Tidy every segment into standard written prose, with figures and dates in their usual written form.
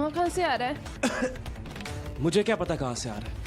धुआं कहाँ से आ रहा है? मुझे क्या पता कहाँ से आ रहा है।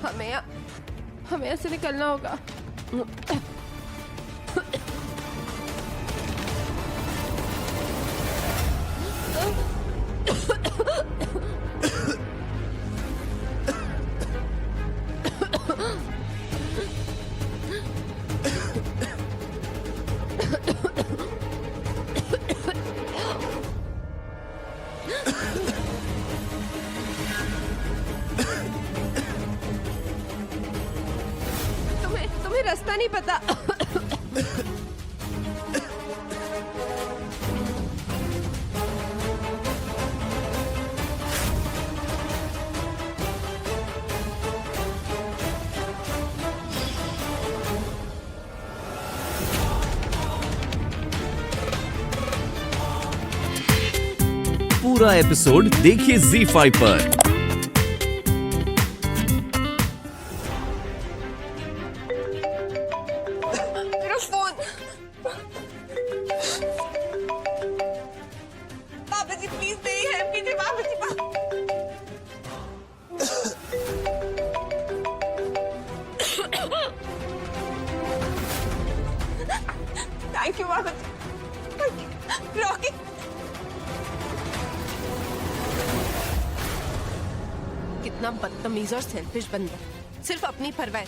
हमें यहाँ से निकलना होगा। तुम्हें रास्ता नहीं पता। पूरा एपिसोड देखिए ZEE5 पर। मेरा फोन। पापा जी प्लीज मेरी हेल्प कीजिए। पापा जी थैंक यू पापा जी। रॉकी कितना बदतमीज और सेल्फिश बंदा, सिर्फ अपनी परवाह।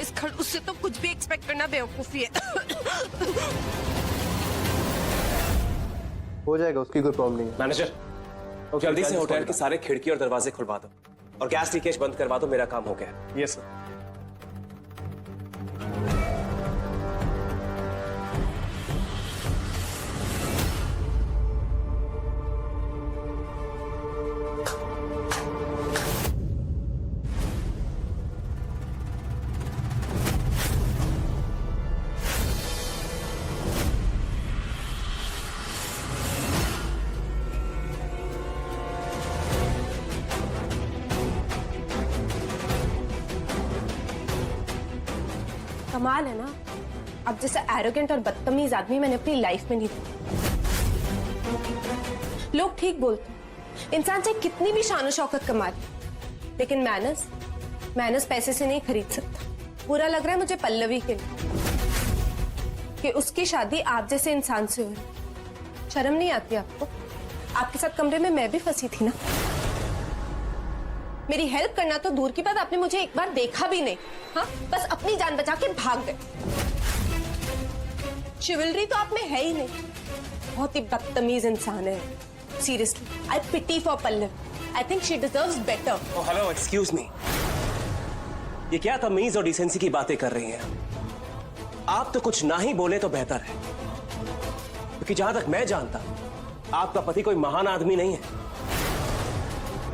इस खड़ूस से तो कुछ भी एक्सपेक्ट करना बेवकूफी है। हो जाएगा, उसकी कोई प्रॉब्लम नहीं है। मैनेजर, जल्दी से होटल के सारे खिड़की और दरवाजे खुलवा दो और गैस लीकेज बंद करवा दो। मेरा काम हो गया। Yes sir. कमाल है ना, अब जैसे एरोगेंट और बदतमीज आदमी मैंने अपनी लाइफ में नहीं देखा। लोग ठीक बोलते हैं, इंसान चाहे कितनी भी शान शौकत कमा ले, लेकिन मैनर्स पैसे से नहीं खरीद सकता। बुरा लग रहा है मुझे पल्लवी के लिए कि उसकी शादी आप जैसे इंसान से हुई। शर्म नहीं आती आपको? आपके साथ कमरे में मैं भी फंसी थी ना। मेरी हेल्प करना तो दूर की बात, आपने मुझे एक बार देखा भी नहीं। हाँ, बस अपनी जान बचा के भाग गए। शिवलरी तो आप में है ही नहीं। बहुत ही बदतमीज इंसान है। Seriously, I pity for Pallav. I think she deserves better. Oh hello, excuse me. ये क्या तमीज और डिसेंसी की बातें कर रही हैं? आप तो कुछ ना ही बोले तो बेहतर है, क्योंकि जहां तक मैं जानता, आपका पति कोई महान आदमी नहीं है।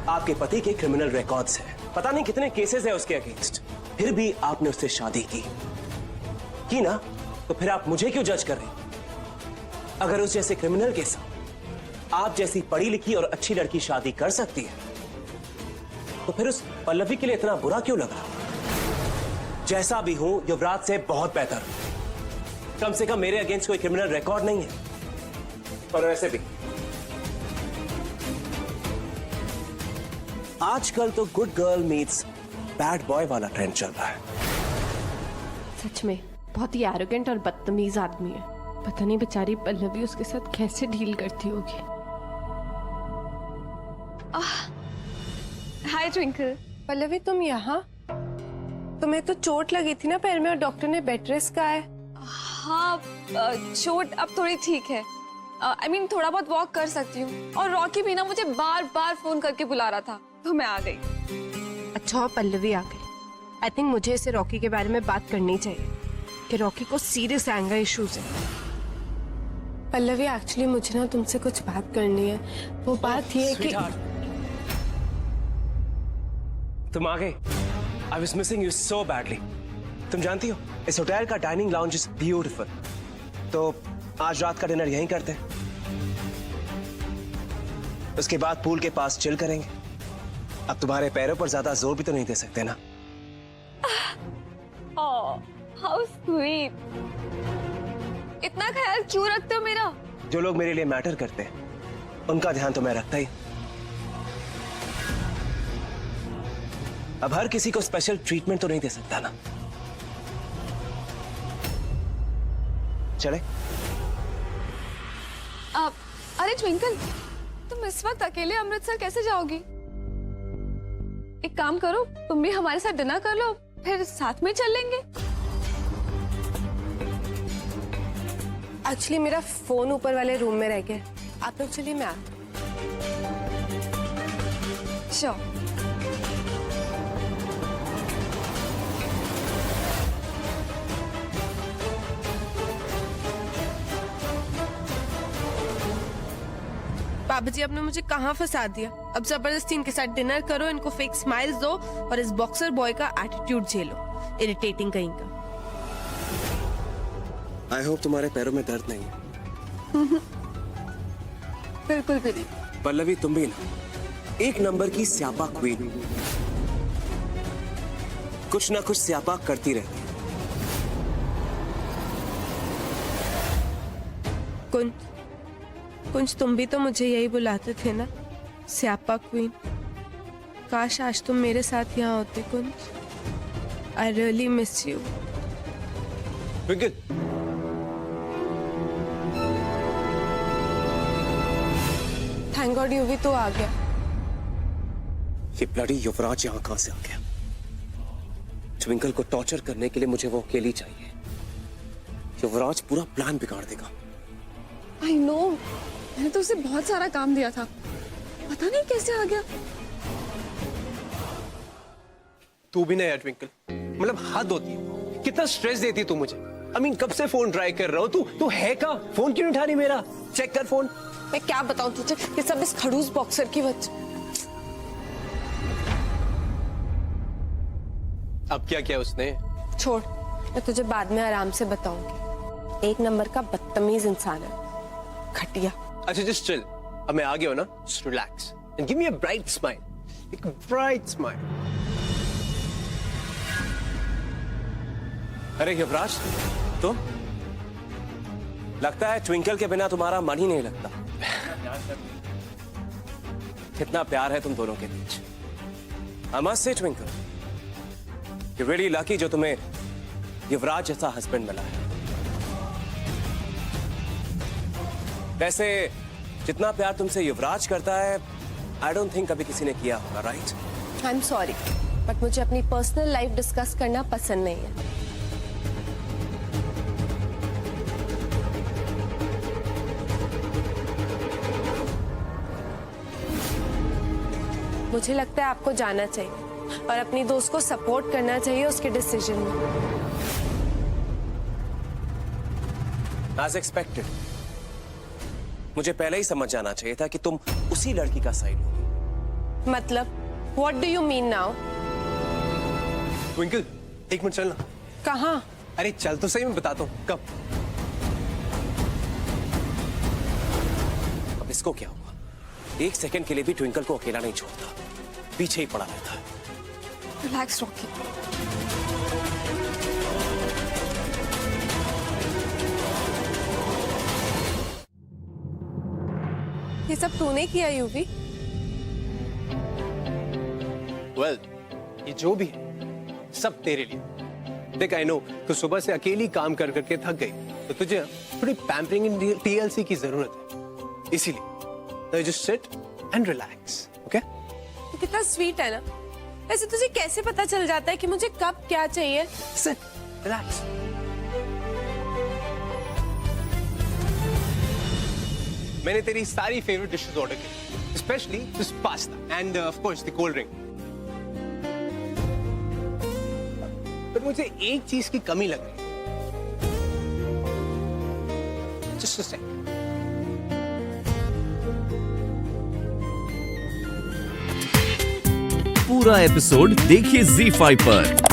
आपके पति के क्रिमिनल रिकॉर्ड्स हैं, पता नहीं कितने केसेस हैं उसके अगेंस्ट, फिर भी आपने उससे शादी की ना? तो फिर आप मुझे क्यों जज कर रही? अगर उस जैसे क्रिमिनल के साथ आप जैसी पढ़ी लिखी और अच्छी लड़की शादी कर सकती है, तो फिर उस पल्लवी के लिए इतना बुरा क्यों लगा? जैसा भी हूं, युवराज से बहुत बेहतर। कम से कम मेरे अगेंस्ट कोई क्रिमिनल रिकॉर्ड नहीं है। और वैसे भी आजकल तो good girl meets bad boy वाला ट्रेंड चल रहा है। सच में बहुत ही एरोगेंट और बदतमीज आदमी है। पता नहीं बेचारी पल्लवी उसके साथ कैसे डील करती होगी। हाय ट्विंकल। पल्लवी तुम यहाँ? तुम्हें तो चोट लगी थी ना पैर में और डॉक्टर ने बेड रेस्ट कहा है। हाँ, चोट अब थोड़ी ठीक है। I mean, थोड़ा बहुत वॉक कर सकती हूँ। और रॉकी भी ना मुझे बार बार फोन करके बुला रहा था, तो मैं आ गई। अच्छा, और पल्लवी आ गई। आई थिंक मुझे इसे रॉकी के बारे में बात करनी चाहिए कि रॉकी को सीरियस एंगर इश्यूज है। पल्लवी, एक्चुअली मुझे ना तुमसे कुछ बात करनी है। वो बात ये है कि तुम आ गए। I was missing you so badly. तुम जानती हो, इस होटल का डाइनिंग लाउंज इज ब्यूटीफुल। तो आज रात का डिनर यहीं करते हैं। उसके बाद पूल के पास चिल करेंगे। अब तुम्हारे पैरों पर ज्यादा जोर भी तो नहीं दे सकते ना। How sweet. इतना ख्याल क्यों रखते हो मेरा? जो लोग मेरे लिए मैटर करते हैं उनका ध्यान तो मैं रखता ही। अब हर किसी को स्पेशल ट्रीटमेंट तो नहीं दे सकता ना। चले? अरे ट्विंकल, तुम इस वक्त अकेले अमृतसर कैसे जाओगी? एक काम करो, तुम भी हमारे साथ डिनर कर लो, फिर साथ में चल लेंगे। एक्चुअली मेरा फोन ऊपर वाले रूम में रह गया। आप लोग चलिए, मैं आती हूँ। श्योर। बाबा जी, आपने मुझे कहाँ फंसा दिया? अब जबरदस्ती इनके साथ डिनर करो, इनको फेक स्माइल्स दो और इस बॉक्सर बॉय का एटीट्यूड झेलो। इरिटेटिंग कहीं का। आई होप तुम्हारे पैरों में दर्द नहीं है। बिल्कुल भी नहीं। पल्लवी, तुम भी ना एक नंबर की स्यापा क्वीन, कुछ ना कुछ स्यापा करती रहती। कुंज, तुम भी तो मुझे यही बुलाते थे ना, स्यापा क्वीन। काश आज तुम मेरे साथ यहाँ होते Kunj. I really miss you. Twinkle, thank God you भी तो आ गया। ये ब्लडी युवराज यहाँ कहां से आ गया? ट्विंकल को टॉर्चर करने के लिए मुझे वो अकेली चाहिए। युवराज पूरा प्लान बिगाड़ देगा। आई नो, मैंने तो उसे बहुत सारा काम दिया था, पता नहीं कैसे आ गया। तू भी नहीं यार ट्विंकल, मतलब हद होती है। कितना स्ट्रेस देती है तू मुझे। I mean, कब से फोन ट्राई कर रहा हूँ, तू है का? फोन क्यों नहीं उठा रही मेरा? चेक कर फोन। मैं क्या बताऊं तुझे, ये सब इस खड़ूस बॉक्सर की वजह। अब क्या किया उसने? छोड़, मैं तुझे बाद में आराम से बताऊंगी। एक नंबर का बदतमीज इंसान है, घटिया। अच्छा जस्ट चिल, अब मैं आ गया हूं ना, just relax and give me a bright smile, एक ब्राइट स्माइल। अरे युवराज, तुम? लगता है ट्विंकल के बिना तुम्हारा मन ही नहीं लगता। कितना प्यार है तुम दोनों के बीच। I must say twinkle, you're really lucky जो तुम्हें युवराज जैसा हस्बैंड मिला है। वैसे जितना प्यार तुमसे युवराज करता है, I don't think कभी किसी ने किया होगा, right? I am sorry, but मुझे अपनी पर्सनल लाइफ डिस्कस करना पसंद नहीं है। मुझे लगता है आपको जाना चाहिए और अपनी दोस्त को सपोर्ट करना चाहिए उसके डिसीजन में। As expected, मुझे पहले ही समझ जाना चाहिए था कि तुम उसी लड़की का साइड लोगी। मतलब, what do you mean now? Twinkle, एक मिनट चलना। कहाँ? अरे चल तो सही, मैं बताता हूँ कब। अब इसको क्या हुआ? एक सेकंड के लिए भी ट्विंकल को अकेला नहीं छोड़ता, पीछे ही पड़ा रहता है। Relax Rocky. ये सब तूने किया यूवी? वेल, ये जो भी है सब तेरे लिए। देख आई नो, तो सुबह से अकेली काम कर करके थक गई, तो तुझे थोड़ी पैम्परिंग इन TLC की जरूरत है, इसीलिए just sit and relax, okay? तो कितना स्वीट है ना। ऐसे तुझे कैसे पता चल जाता है कि मुझे कब क्या चाहिए? Sit, relax. मैंने तेरी सारी फेवरेट डिशेस ऑर्डर की, specially this pasta and of course the cold drink. पर मुझे एक चीज की कमी लग रही है। Just a second. पूरा एपिसोड देखिए ZEE5 पर।